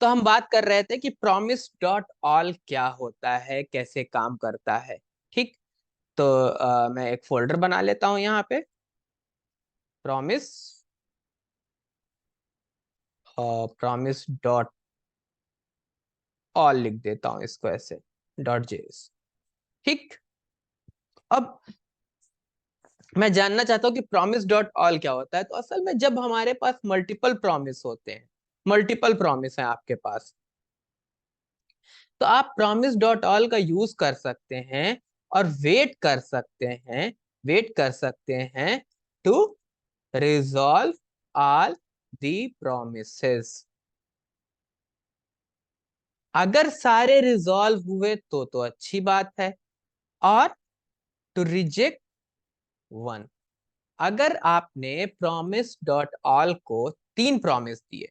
तो हम बात कर रहे थे कि प्रॉमिस डॉट ऑल क्या होता है, कैसे काम करता है। ठीक, तो मैं एक फोल्डर बना लेता हूं यहाँ पे, प्रॉमिस प्रॉमिस डॉट ऑल लिख देता हूं इसको ऐसे, डॉट जेएस। ठीक, अब मैं जानना चाहता हूँ कि प्रॉमिस डॉट ऑल क्या होता है। तो असल में जब हमारे पास मल्टीपल प्रॉमिस होते हैं, मल्टीपल प्रॉमिस है आपके पास, तो आप प्रॉमिस डॉट ऑल का यूज कर सकते हैं और वेट कर सकते हैं to resolve all the promises. अगर सारे रिजॉल्व हुए तो अच्छी बात है, और टू रिजेक्ट वन। अगर आपने प्रॉमिस डॉट ऑल को 3 प्रॉमिस दिए,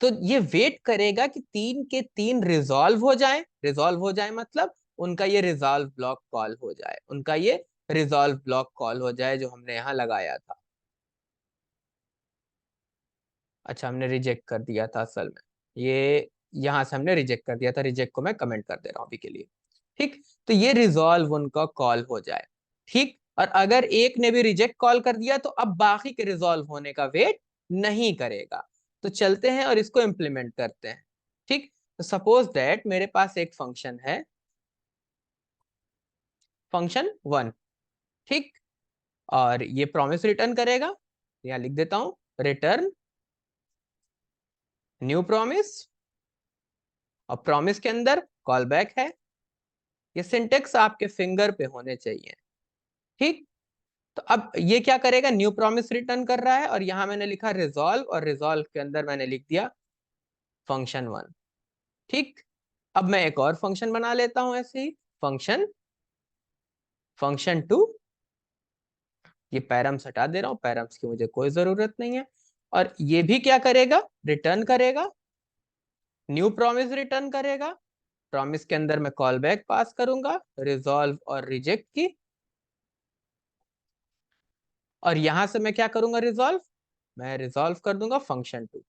तो ये वेट करेगा कि 3 के 3 रिजॉल्व हो जाए मतलब उनका ये रिजॉल्व ब्लॉक कॉल हो जाए, उनका ये रिजॉल्व ब्लॉक कॉल हो जाए जो हमने यहाँ लगाया था। अच्छा, हमने रिजेक्ट कर दिया था असल में, ये यहाँ से हमने रिजेक्ट कर दिया था, रिजेक्ट को मैं कमेंट कर दे रहा हूँ अभी के लिए। ठीक, तो ये रिजॉल्व उनका कॉल हो जाए। ठीक, और अगर एक ने भी रिजेक्ट कॉल कर दिया तो अब बाकी के रिजॉल्व होने का वेट नहीं करेगा। तो चलते हैं और इसको इम्प्लीमेंट करते हैं। ठीक, तो सपोज दैट मेरे पास एक फंक्शन है, फंक्शन 1। ठीक, और ये प्रॉमिस रिटर्न करेगा, यहाँ लिख देता हूं, रिटर्न न्यू प्रॉमिस, और प्रॉमिस के अंदर कॉल बैक है। ये सिंटेक्स आपके फिंगर पे होने चाहिए। ठीक, तो अब ये क्या करेगा, न्यू प्रॉमिस रिटर्न कर रहा है, और यहां मैंने लिखा रिजॉल्व, और रिजॉल्व के अंदर मैंने लिख दिया फंक्शन 1। ठीक, अब मैं एक और फंक्शन बना लेता हूं ऐसे ही, फंक्शन फंक्शन 2। ये पैरम्स हटा दे रहा हूं, पैरम्स की मुझे कोई जरूरत नहीं है। और ये भी क्या करेगा, रिटर्न करेगा, न्यू प्रॉमिस रिटर्न करेगा। प्रॉमिस के अंदर मैं कॉल बैक पास करूंगा, रिजॉल्व और रिजेक्ट की, और यहां से मैं क्या करूंगा, रिजॉल्व, मैं रिजॉल्व कर दूंगा फंक्शन 2।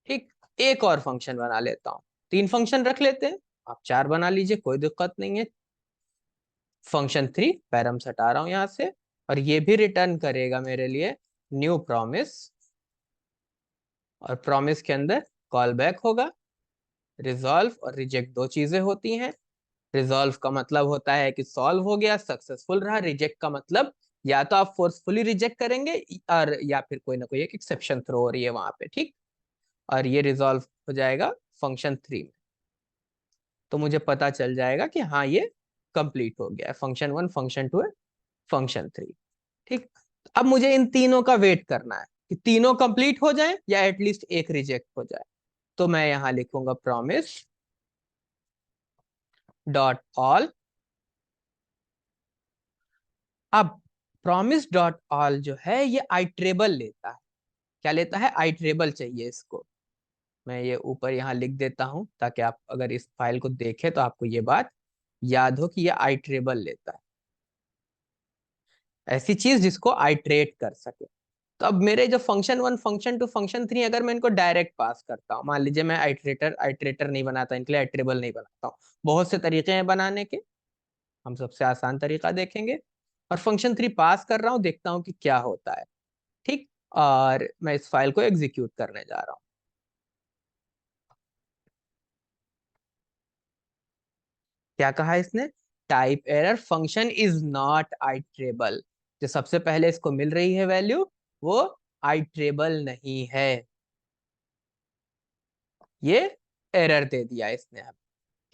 ठीक, एक और फंक्शन बना लेता हूं, 3 फंक्शन रख लेते हैं, आप 4 बना लीजिए, कोई दिक्कत नहीं है। फंक्शन 3, पैरम्स हटा रहा हूं यहां से, और ये भी रिटर्न करेगा मेरे लिए न्यू प्रॉमिस, और प्रॉमिस के अंदर कॉल बैक होगा। रिजॉल्व और रिजेक्ट दो चीजें होती हैं। रिजॉल्व का मतलब होता है कि सॉल्व हो गया, सक्सेसफुल रहा। रिजेक्ट का मतलब या तो आप फोर्सफुली रिजेक्ट करेंगे, और या फिर कोई ना कोई एक एक्सेप्शन थ्रो हो रही है वहां पे। ठीक, और ये रिजॉल्व हो जाएगा फंक्शन 3 में, तो मुझे पता चल जाएगा कि हाँ ये कंप्लीट हो गया है, फंक्शन 1, फंक्शन 2 है, फंक्शन 3। ठीक, अब मुझे इन तीनों का वेट करना है कि तीनों कंप्लीट हो जाए या एटलीस्ट एक रिजेक्ट हो जाए। तो मैं यहां लिखूंगा प्रॉमिस डॉट ऑल। अब प्रॉमिस डॉट ऑल जो है ये आइट्रेबल लेता है। क्या लेता है, आइट्रेबल चाहिए इसको। मैं ये ऊपर यहाँ लिख देता हूं ताकि आप अगर इस फाइल को देखें तो आपको ये बात याद हो कि ये आइट्रेबल लेता है, ऐसी चीज जिसको आइट्रेट कर सके। तो अब मेरे जो फंक्शन 1, फंक्शन 2, फंक्शन 3, अगर मैं इनको डायरेक्ट पास करता हूँ, मान लीजिए मैं आइट्रेटर नहीं बनाता, इनके लिए आइट्रेबल नहीं बनाता हूँ, बहुत से तरीके हैं बनाने के, हम सबसे आसान तरीका देखेंगे। और फंक्शन 3 पास कर रहा हूँ, देखता हूँ कि क्या होता है। ठीक, और मैं इस फाइल को एग्जीक्यूट करने जा रहा हूँ। क्या कहा इसने, type error, function is not iterable. जो सबसे पहले इसको मिल रही है वैल्यू, वो आइट्रेबल नहीं है, ये एरर दे दिया इसने हमें।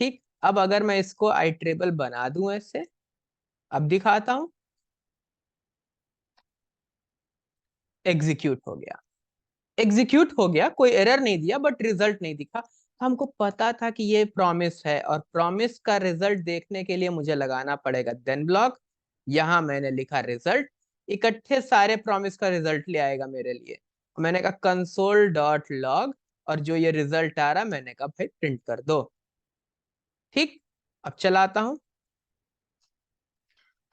ठीक, अब अगर मैं इसको आइट्रेबल बना दूं ऐसे, अब दिखाता हूं, एग्जीक्यूट हो गया, एग्जीक्यूट हो गया, कोई एरर नहीं दिया बट रिजल्ट नहीं दिखा। हमको पता था कि ये प्रॉमिस है, और प्रॉमिस का रिजल्ट देखने के लिए मुझे लगाना पड़ेगा देन ब्लॉक। यहां मैंने लिखा रिजल्ट, इकट्ठे सारे प्रॉमिस का रिजल्ट ले आएगा मेरे लिए। मैंने कहा कंसोल डॉट लॉग, और जो ये रिजल्ट आ रहा मैंने कहा भाई प्रिंट कर दो। ठीक, अब चलाता हूं,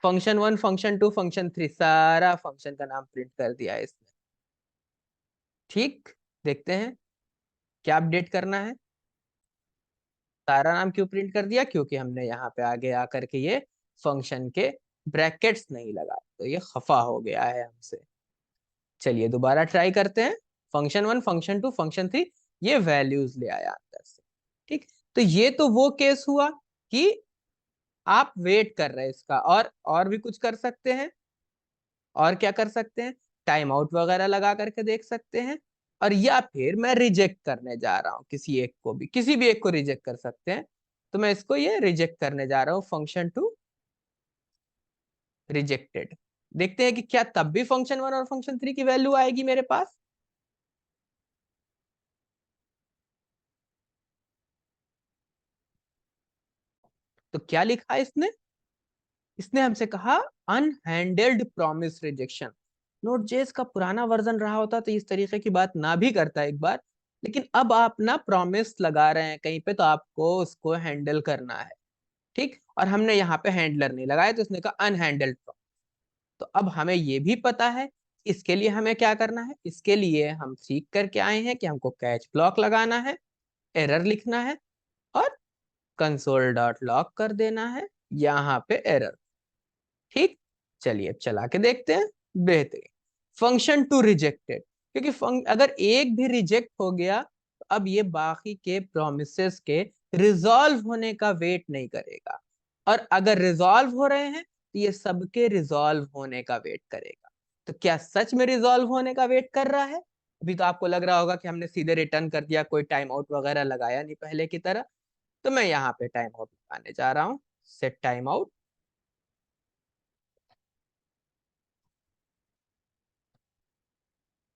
फंक्शन 1, फंक्शन 2, फंक्शन 3, सारा फंक्शन का नाम प्रिंट कर दिया है इसने। ठीक, देखते हैं क्या अपडेट करना है। सारा नाम क्यों प्रिंट कर दिया? क्योंकि हमने यहाँ पे आगे आकर के ये फंक्शन के ब्रैकेट्स नहीं लगाए, तो ये खफा हो गया है हमसे। चलिए दोबारा ट्राई करते हैं। फंक्शन 1, फंक्शन 2, फंक्शन 3, ये वैल्यूज ले आया अंदर से। ठीक, तो ये तो वो केस हुआ कि आप वेट कर रहे हैं इसका, और भी कुछ कर सकते हैं। और क्या कर सकते हैं? टाइम आउट वगैरह लगा करके देख सकते हैं। और या फिर मैं रिजेक्ट करने जा रहा हूँ किसी एक को भी, किसी भी एक को रिजेक्ट कर सकते हैं। तो मैं इसको ये रिजेक्ट करने जा रहा हूँ, फंक्शन 2 रिजेक्टेड। देखते हैं कि क्या तब भी फंक्शन 1 और फंक्शन 3 की वैल्यू आएगी मेरे पास। तो क्या लिखा है इसने? इसने हमसे कहा अनहैंडल्ड प्रॉमिस रिजेक्शन। नोट जेएस का पुराना वर्जन रहा होता तो इस तरीके की बात ना भी करता एक बार, लेकिन अब आप ना प्रॉमिस लगा रहे हैं कहीं पे, तो आपको उसको हैंडल करना है। ठीक, और हमने यहाँ पे हैंडलर नहीं लगाया, तो इसने कहा अनहैंडल्ड प्रॉमिस। तो अब हमें ये भी पता है इसके लिए हमें क्या करना है। इसके लिए हम सीख करके आए हैं कि हमको कैच ब्लॉक लगाना है, एरर लिखना है, और कंसोल डॉट लॉग कर देना है यहाँ पे एरर। ठीक, चलिए अब चला के देखते हैं। बेहतरीन। फंक्शन 2 रिजेक्टेड, क्योंकि अगर एक भी रिजेक्ट हो गया तो अब ये बाकी के प्रोमिसेस के रिजॉल्व होने का वेट नहीं करेगा, और अगर रिजॉल्व हो रहे हैं तो ये सबके रिजॉल्व होने का वेट करेगा। तो क्या सच में रिजॉल्व होने का वेट कर रहा है? अभी तो आपको लग रहा होगा कि हमने सीधे रिटर्न कर दिया, कोई टाइम आउट वगैरह लगाया नहीं पहले की तरह। तो मैं यहाँ पे टाइम आउट लगाने जा रहा हूँ, सेट टाइम आउट।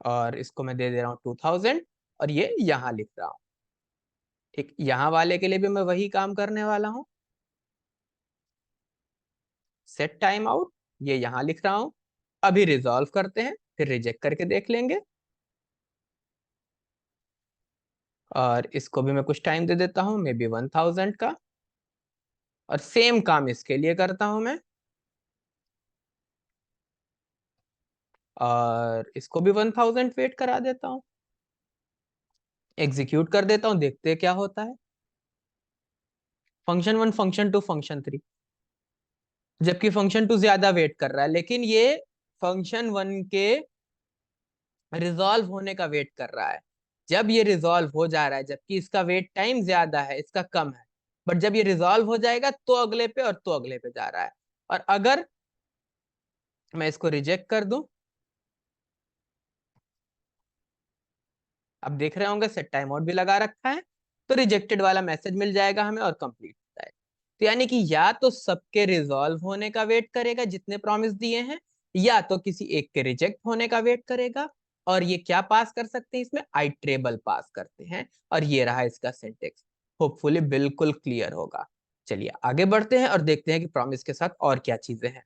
और इसको मैं दे दे रहा हूँ 2000, और ये यहाँ लिख रहा हूँ। ठीक, यहाँ वाले के लिए भी मैं वही काम करने वाला हूँ, सेट टाइम आउट, ये यहाँ लिख रहा हूँ। अभी रिजॉल्व करते हैं, फिर रिजेक्ट करके देख लेंगे। और इसको भी मैं कुछ टाइम दे देता हूँ, मे बी 1000 का। और सेम काम इसके लिए करता हूँ मैं, और इसको भी 1000 वेट करा देता हूँ। एग्जीक्यूट कर देता हूँ, देखते हैं क्या होता है। फंक्शन 1, फंक्शन 2, फंक्शन 3, जबकि फंक्शन 2 ज्यादा वेट कर रहा है, लेकिन ये फंक्शन 1 के रिजॉल्व होने का वेट कर रहा है। जब ये रिजॉल्व हो जा रहा है, जबकि इसका वेट टाइम ज्यादा है, इसका कम है, बट जब ये रिजॉल्व हो जाएगा तो अगले पे और तो अगले पे जा रहा है। और अगर मैं इसको रिजेक्ट कर दूं, अब देख रहे होंगे सेट टाइम आउट भी लगा रखा है, तो रिजेक्टेड वाला मैसेज मिल जाएगा हमें और कंप्लीट हो जाएगा। तो यानी कि या तो सबके रिजॉल्व होने का वेट करेगा जितने प्रॉमिस दिए हैं, या तो किसी एक के रिजेक्ट होने का वेट करेगा। और ये क्या पास कर सकते हैं इसमें? आइट्रेबल पास करते हैं। और ये रहा इसका सिंटेक्स। होपफुली बिल्कुल क्लियर होगा। चलिए आगे बढ़ते हैं और देखते हैं कि प्रॉमिस के साथ और क्या चीजें हैं।